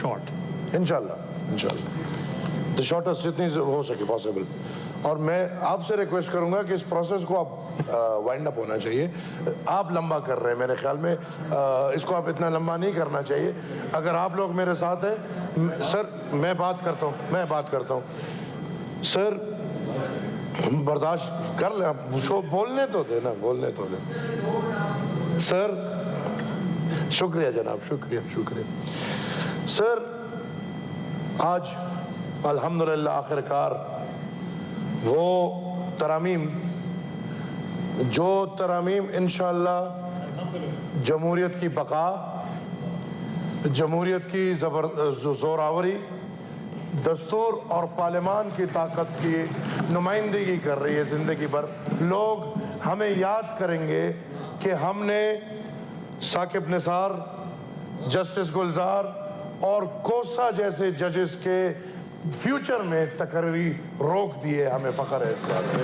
short. इंशाल्लाह the shortest जितनी हो सके possible. और मैं आपसे रिक्वेस्ट करूंगा कि इस प्रोसेस को आप वाइंड अप होना चाहिए. आप लंबा कर रहे हैं मेरे ख्याल में, इसको आप इतना लंबा नहीं करना चाहिए. अगर आप लोग मेरे साथ हैं सर, मैं बात करता हूँ सर, बर्दाश्त कर ले, आप बोलने तो दे सर. शुक्रिया जनाब, शुक्रिया सर. आज अल्हम्दुलिल्लाह आखिरकार वो तरामीम इंशाअल्लाह जमहूरियत की बका, जमहूरियत की जोरावरी, दस्तूर और पार्लियामान की ताकत की नुमाइंदगी कर रही है. ज़िंदगी भर लोग हमें याद करेंगे कि हमने साकिब निसार, जस्टिस गुलजार और कोसा जैसे जजेस के फ्यूचर में तकरीरी रोक दिए. हमें फ़ख्र है इस बात पे.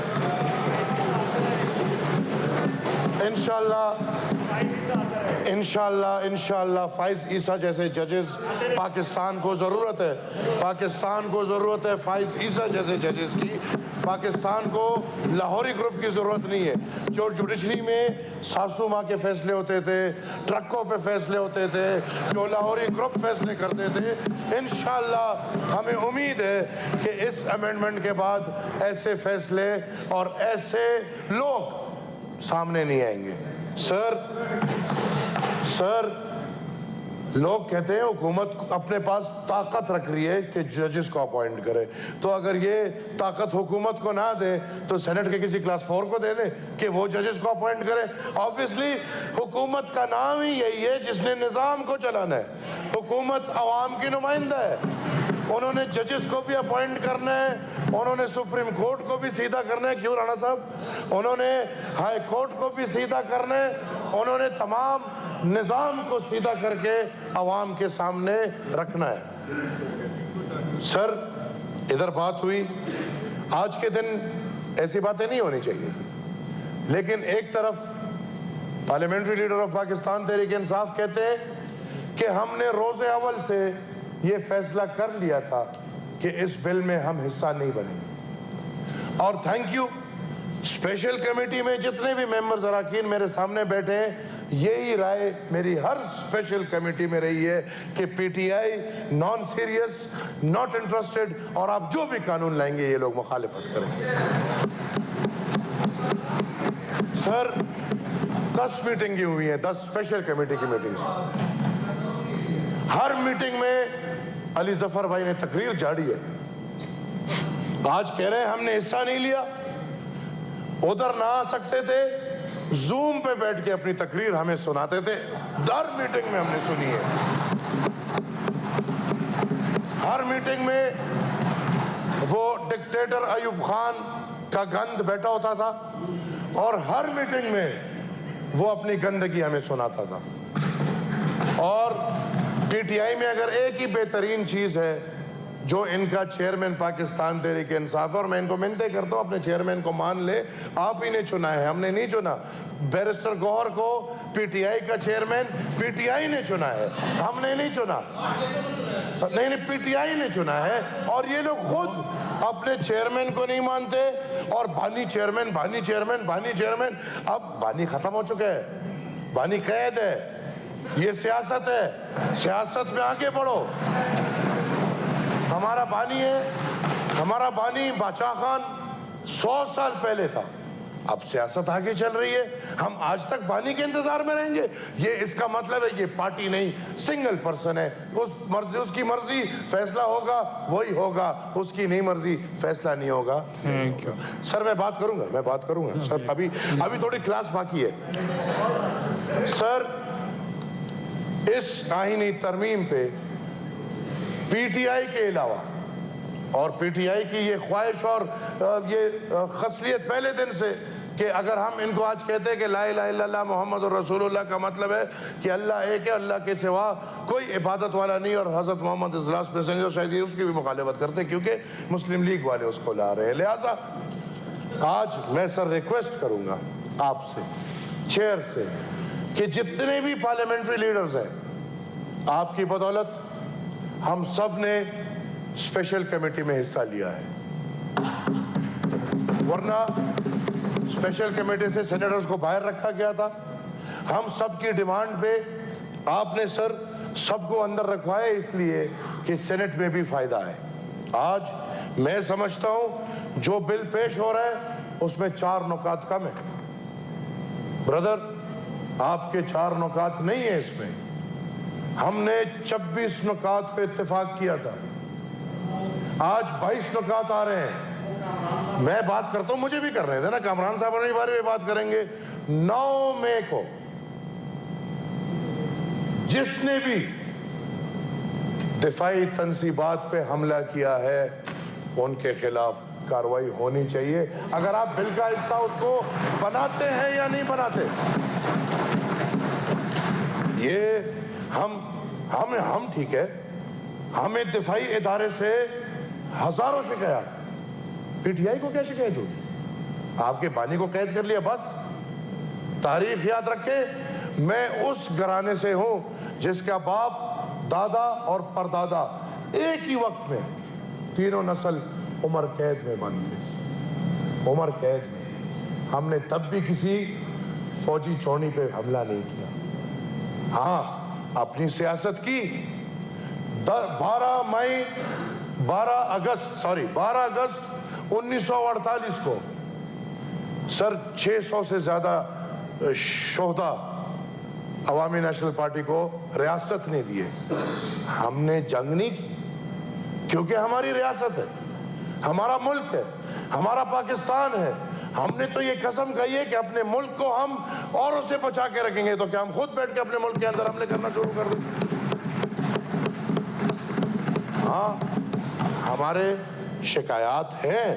इंशाल्लाह फ़ाइज़ ईसा जैसे जजेस पाकिस्तान को ज़रूरत है. फ़ाइज़ ईसा जैसे जजेस की पाकिस्तान को लाहौरी ग्रुप की ज़रूरत नहीं है. जो जुडिशरी में सासू माँ के फैसले होते थे, ट्रकों पे फैसले होते थे, जो लाहौरी ग्रुप फैसले करते थे, इंशाल्लाह हमें उम्मीद है कि इस अमेंडमेंट के बाद ऐसे फैसले और ऐसे लोग सामने नहीं आएंगे. सर लोग कहते हैं हुकूमत अपने पास ताकत रख रही है कि जजेस को अपॉइंट करे. तो अगर ये ताकत हुकूमत को ना दे तो सेनेट के किसी क्लास 4 को दे दे कि वो जजेस को अपॉइंट करे. ऑब्वियसली हुकूमत का नाम ही यही है जिसने निज़ाम को चलाना है. हुकूमत अवाम की नुमाइंदा है. उन्होंने जजेस को भी अपॉइंट करना है, उन्होंने सुप्रीम कोर्ट को भी सीधा करना है. क्यों राणा साहब? उन्होंने हाई कोर्ट को भी सीधा करना है. उन्होंने तमाम निज़ाम को सीधा करके अवाम के सामने रखना है. सर इधर बात हुई, आज के दिन ऐसी बातें नहीं होनी चाहिए, लेकिन एक तरफ parliamentary leader of Pakistan Tehreek Insaf कहते हैं कि हमने रोज़े अव्वल से ये फैसला कर लिया था कि इस बिल में हम हिस्सा नहीं बनेंगे. और थैंक यू, स्पेशल कमेटी में जितने भी मेंबर्स अराकीन मेरे सामने बैठे हैं, यही राय मेरी हर स्पेशल कमेटी में रही है कि PTI non serious, not interested, और आप जो भी कानून लाएंगे ये लोग मुखालिफत करेंगे. सर 10 मीटिंग की हुई है, 10 स्पेशल कमेटी की मीटिंग. हर मीटिंग में अली जफर भाई ने तकरीर झाड़ी है. आज कह रहे हैं हमने हिस्सा नहीं लिया, उधर ना आ सकते थे, जूम पे बैठ के अपनी तकरीर हमें सुनाते थे. हर मीटिंग में हमने सुनी है. हर मीटिंग में वो डिक्टेटर अयूब खान का गंद बैठा होता था और हर मीटिंग में वो अपनी गंदगी हमें सुनाता था. और पीटीआई में अगर एक ही बेहतरीन चीज़ है जो इनका चेयरमैन पाकिस्तान तहरीक इंसाफ, और मैं इनको मिन्नतें करता हूँ अपने चेयरमैन को मान ले, आप ही ने चुना है, हमने नहीं चुना. बैरिस्टर गौहर को पीटीआई का चेयरमैन पीटीआई ने चुना है, हमने नहीं चुना. नहीं, पीटीआई ने चुना है. और ये लोग खुद अपने चेयरमैन को नहीं मानते और बानी चेयरमैन. अब बानी खत्म हो चुका है, बानी कैद है. ये सियासत है, सियासत में आगे बढ़ो. हमारा बानी बादशाह खान 100 साल पहले था. अब सियासत आगे चल रही है, हम आज तक बानी के इंतजार में रहेंगे. ये इसका मतलब है ये पार्टी नहीं, सिंगल पर्सन है. उसकी मर्जी फैसला होगा वही होगा, उसकी नहीं मर्जी फैसला नहीं होगा. Thank you sir. मैं बात करूंगा सर. अभी थोड़ी क्लास बाकी है. सर इस आईनी तरमीम पे पीटीआई के अलावा, और पीटीआई की ये ख्वाहिश और ये खसलियत पहले दिन से कि अगर हम इनको आज कहते हैं कि ला इलाहा इल्लल्लाह मुहम्मद रसूलुल्लाह का मतलब है कि अल्लाह एक है, अल्लाह के सिवा कोई इबादत वाला नहीं, और हज़रत Muhammad is the last messenger, शायद ये उसकी भी मुखालिफत करते हैं क्योंकि मुस्लिम लीग वाले उसको ला रहे हैं. लिहाजा आज मैं सर रिक्वेस्ट करूंगा आपसे, चेयर से, कि जितने भी पार्लियामेंट्री लीडर्स हैं, आपकी बदौलत हम सब ने स्पेशल कमेटी में हिस्सा लिया है, वरना स्पेशल कमेटी से सेनेटर्स को बाहर रखा गया था। हम सब की डिमांड पे आपने सर सबको अंदर रखवाया इसलिए कि सेनेट में भी फायदा है। आज मैं समझता हूं जो बिल पेश हो रहा है उसमें 4 नुकात कम है। ब्रदर, आपके 4 नुकात नहीं है इसमें। हमने 26 नुकात पे इत्तेफाक किया था, आज 22 नुकात आ रहे हैं। मैं बात करता हूं, मुझे भी कर रहे थे ना, कामरान साहब अपने बारे में बात करेंगे। 9 मई को जिसने भी दिफाई तंसीबात पे हमला किया है उनके खिलाफ कार्रवाई होनी चाहिए। अगर आप बिल का हिस्सा उसको बनाते हैं या नहीं बनाते, ये हम ठीक है, हमें दिफाई इदारे से हजारों शिकायत, पीटीआई को क्या शिकायत होगी? आपके बानी को कैद कर लिया बस। तारीख याद रखें, मैं उस घराने से हूं जिसका बाप, दादा और परदादा एक ही वक्त में तीनों नस्ल उम्र कैद में बंद थे, उम्र कैद में। हमने तब भी किसी फौजी चौनी पे हमला नहीं किया। हाँ, अपनी सियासत की। 12 अगस्त 1948 को सर 600 से ज्यादा शोहदा अवामी नेशनल पार्टी को रियासत ने दिए। हमने जंग नहीं की क्योंकि हमारी रियासत है, हमारा मुल्क है, हमारा पाकिस्तान है। हमने तो ये कसम खाई है कि अपने मुल्क को हम औरों से बचा के रखेंगे। तो क्या हम खुद बैठ के अपने मुल्क के अंदर हमले करना शुरू कर दें? हाँ, हमारे शिकायत हैं,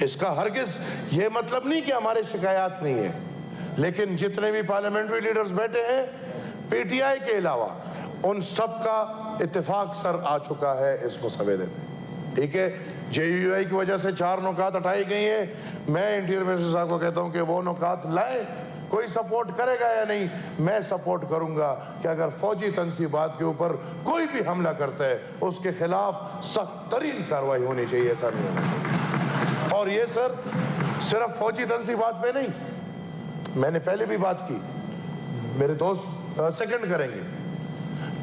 इसका हरगिज ये मतलब नहीं कि हमारे शिकायत नहीं है। लेकिन जितने भी पार्लियामेंट्री लीडर्स बैठे हैं पीटीआई के अलावा, उन सब का इत्तेफाक सर आ चुका है इस मसवदे में। ठीक है, जेयूआई की वजह से 4 नुकात हटाई गई हैं। मैं इंटीरियर मिनिस्टर साहब को कहता हूं कि वो नुकात लाए। कोई सपोर्ट करेगा या नहीं, मैं सपोर्ट करूंगा कि अगर फौजी तंसीबात के ऊपर कोई भी हमला करता है उसके खिलाफ सख्त तरीन कार्रवाई होनी चाहिए सर। और ये सर सिर्फ फौजी तंसीबात पे नहीं, मैंने पहले भी बात की, मेरे दोस्त सेकंड करेंगे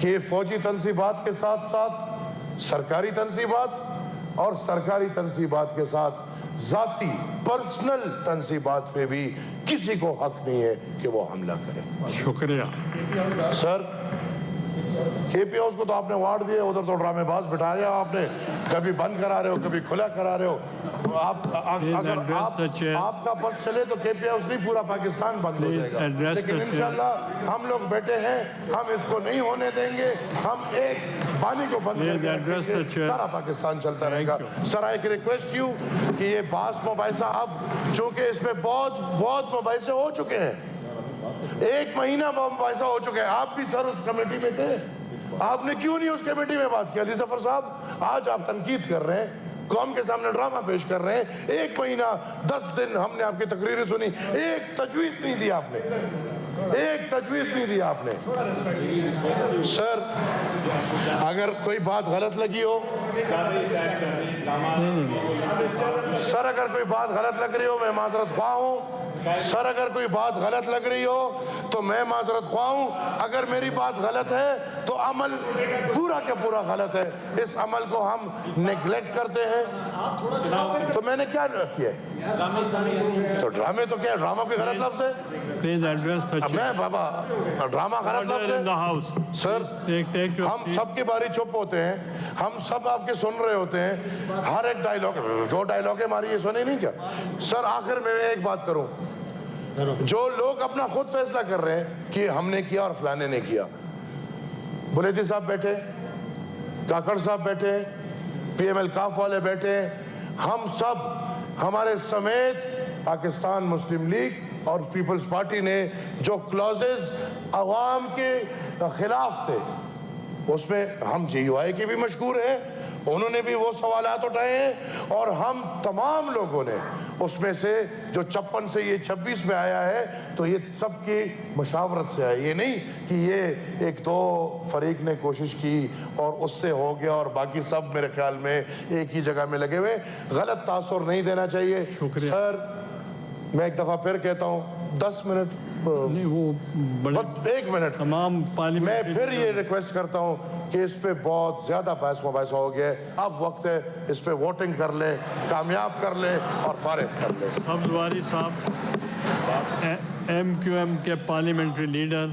कि फौजी तंसीबात के साथ साथ सरकारी तंसीबात और सरकारी तंसीबात के साथ जाती पर्सनल तंसीबात पे भी किसी को हक नहीं है कि वो हमला करे। शुक्रिया सर। केपी हाउस को तो आपने वार्ड दिया, उधर तो ड्रामेबाज बिठाया आपने, कभी बंद करा रहे हो, कभी खुला करा रहे हो। अगर आपका पक्ष चले तो केपी हाउस नहीं, पूरा पाकिस्तान बंद हो जाएगा। लेकिन इंशाल्लाह हम लोग बैठे हैं, हम इसको नहीं होने देंगे। हम एक बानी को बंद करके सारा पाकिस्तान चलता रहेगा। सर, आई रिक्वेस्ट यू कि ये बास मुबाहिसा, अब चूंकि इसमें बहुत मुबाहिसे हो चुके हैं, 1 महीना मुबाहिसा हो चुके हैं। आप भी सर उस कमेटी में थे, आपने क्यों नहीं उस कमेटी में बात किया? अली जफर साहब, आज आप तनकीद कर रहे हैं, कौम के सामने ड्रामा पेश कर रहे हैं। 1 महीना 10 दिन हमने आपकी तकरीरें सुनी, एक तजवीज़ नहीं दी आपने, एक तजवीज़ नहीं दी आपने। सर, अगर कोई बात गलत लगी हो, सर अगर कोई बात गलत लग रही हो मैं माजरत ख्वाह हूँ। सर, अगर कोई बात गलत लग रही हो तो मैं माजरत ख्वाह हूँ। अगर मेरी बात गलत है तो अमल पूरा का पूरा गलत है। इस अमल को हम नेग्लेक्ट करते हैं। तो मैंने क्या किया? तो ड्रामे तो क्या, ड्रामा कोई गलत लफ्ज़ है? प्लीज एड्रेस मैं बाबा ड्रामा गलत लफ्ज़ है? सर, हम सब की बारी चुप होते हैं, हम सब आपके सुन रहे होते हैं। हर एक डायलॉग, जो डायलॉग है हमारी ये सुने नहीं क्या? सर, आखिर में एक बात करूं, जो लोग अपना खुद फैसला कर रहे हैं कि हमने किया और फलाने ने किया, बुलेदी साहब बैठे, काकड़ साहब बैठे, पीएमएल काफ वाले बैठे, हम सब, हमारे समेत पाकिस्तान मुस्लिम लीग और पीपल्स पार्टी ने जो क्लॉजेस अवाम के खिलाफ थे اس میں ہم JUI کے بھی مشکور ہیں, انہوں نے بھی وہ سوالات اٹھائے ہیں, اور ہم تمام لوگوں نے اس میں سے جو 56 سے یہ 26 میں آیا ہے تو یہ سب کی مشاورت سے ہے. یہ نہیں کہ یہ ایک دو فریق نے کوشش کی اور اس سے ہو گیا اور باقی سب میرے خیال میں ایک ہی جگہ میں لگے ہوئے. غلط تاثر نہیں دینا چاہیے. سر میں ایک دفعہ پھر کہتا ہوں 10 منٹ نہیں, وہ بس 1 منٹ تمام میں پارلیمنٹ پھر یہ ریکویسٹ کرتا ہوں کہ اس پہ بہت زیادہ بحث مباحثہ ہو گیا ہے. اب وقت ہے اس پہ ووٹنگ کر لیں, کامیاب کر لیں اور فارغ کر لیں. سبز واری صاحب MQM کے پارلیمنٹری لیڈر